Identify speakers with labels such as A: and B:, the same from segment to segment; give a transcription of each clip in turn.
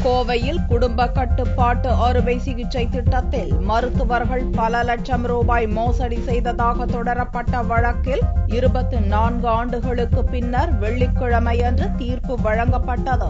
A: கோவையில் குடும்ப கட்டுப்பாட்டு அறுவை சிகிச்சை திட்டத்தில் மருத்துவர்கள் பல லட்சம் ரூபாய் மோசடி செய்ததாக தொடரப்பட்ட வழக்கில் 24 ஆண்டுகளுக்கு பின்னர் வெள்ளிக்கிழமையன்று தீர்ப்பு வழங்கப்பட்டது.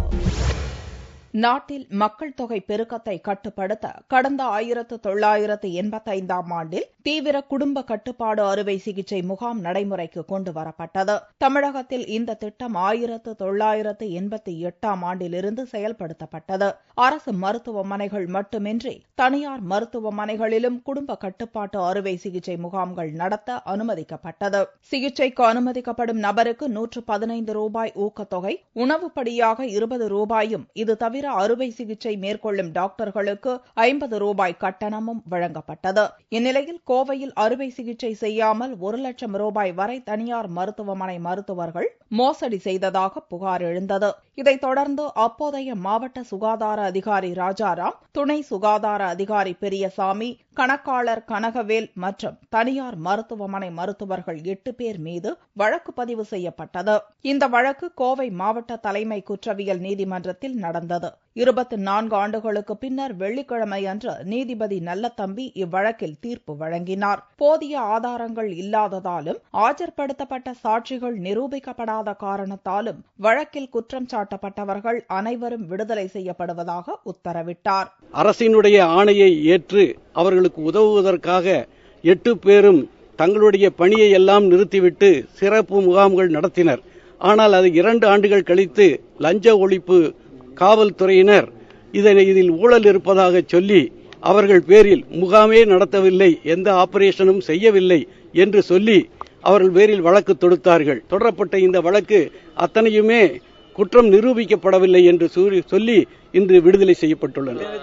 A: நாட்டில் மக்கள் தொகை பெருக்கத்தை கட்டுப்படுத்த கடந்த 1985ஆம் ஆண்டில் தீவிர குடும்ப கட்டுப்பாடு அறுவை சிகிச்சை முகாம் நடைமுறைக்கு கொண்டுவரப்பட்டது. தமிழகத்தில் இந்த திட்டம் 1988ஆம் ஆண்டிலிருந்து செயல்படுத்தப்பட்டது. அரசு மருத்துவமனைகள் மட்டுமின்றி தனியார் மருத்துவமனைகளிலும் குடும்ப கட்டுப்பாட்டு அறுவை சிகிச்சை முகாம்கள் நடத்த அனுமதிக்கப்பட்டது. சிகிச்சைக்கு அனுமதிக்கப்படும் நபருக்கு 115 ரூபாய் ஊக்கத்தொகை, உணவுப்படியாக 20 ரூபாயும், இது தவிர அறுவை சிகிச்சை மேற்கொள்ளும் டாக்டர்களுக்கு 50 ரூபாய் கட்டணமும் வழங்கப்பட்டது. இந்நிலையில் கோவையில் அறுவை சிகிச்சை செய்யாமல் 1 லட்சம் ரூபாய் வரை தனியார் மருத்துவமனை மருத்துவர்கள் மோசடி செய்ததாக புகார் எழுந்தது. இதைத் தொடர்ந்து அப்போதைய மாவட்ட சுகாதார அதிகாரி ராஜாராம், துணை சுகாதார அதிகாரி பெரியசாமி, கணக்காளர் கனகவேல் மற்றும் தனியார் மருத்துவமனை மருத்துவர்கள் 8 பேர் மீது வழக்கு பதிவு செய்யப்பட்டது. இந்த வழக்கு கோவை மாவட்ட தலைமை குற்றவியல் நீதிமன்றத்தில் நடந்தது. 24 ஆண்டுகளுக்கு பின்னர் வெள்ளிக்கிழமையன்று நீதிபதி நல்லதம்பி இவ்வழக்கில் தீர்ப்பு வழங்கினார். போதிய ஆதாரங்கள் இல்லாததாலும் ஆஜர்படுத்தப்பட்ட சாட்சிகள் நிரூபிக்கப்படாத காரணத்தாலும் வழக்கில் குற்றம் சாட்டப்பட்டவர்கள் அனைவரும் விடுதலை செய்யப்படுவதாக உத்தரவிட்டார்.
B: அரசினுடைய ஆணையை ஏற்று அவர்களுக்கு உதவுவதற்காக 8 பேரும் தங்களுடைய பணியை எல்லாம் நிறுத்திவிட்டு சிறப்பு முகாம்கள் நடத்தினர். ஆனால் அது 2 ஆண்டுகள் கழித்து லஞ்ச ஒழிப்பு காவல்துறையினர் இதில் ஊழல் இருப்பதாக சொல்லி அவர்கள் பேரில் முகாமே நடத்தவில்லை, எந்த ஆபரேஷனும் செய்யவில்லை என்று சொல்லி அவர்கள் பேரில் வழக்கு தொடுத்தார்கள். தொடரப்பட்ட இந்த வழக்கு அத்தனையுமே குற்றம் நிரூபிக்கப்படவில்லை என்று சொல்லி இன்று விடுதலை செய்யப்பட்டுள்ளனர்.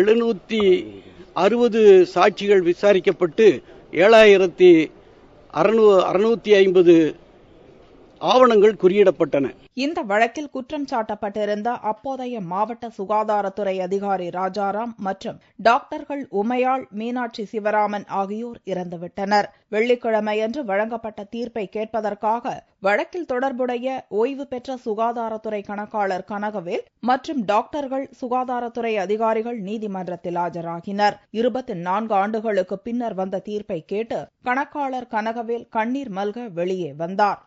B: 760 சாட்சிகள் விசாரிக்கப்பட்டு 7650 ஆவணங்கள் குறியிடப்பட்டன.
A: இந்த வழக்கில் குற்றம் சாட்டப்பட்டிருந்த அப்போதைய மாவட்ட சுகாதாரத்துறை அதிகாரி ராஜாராம் மற்றும் டாக்டர்கள் உமையாள், மீனாட்சி சிவராமன் ஆகியோர் இறந்துவிட்டனர். வெள்ளிக்கிழமையன்று வழங்கப்பட்ட தீர்ப்பை கேட்பதற்காக வழக்கில் தொடர்புடைய ஓய்வு பெற்ற சுகாதாரத்துறை கணக்காளர் கனகவேல் மற்றும் டாக்டர்கள், சுகாதாரத்துறை அதிகாரிகள் நீதிமன்றத்தில் ஆஜராகினர். 24 ஆண்டுகளுக்கு பின்னர் வந்த தீர்ப்பை கேட்டு கணக்காளர் கனகவேல் கண்ணீர் மல்க வெளியே வந்தார்.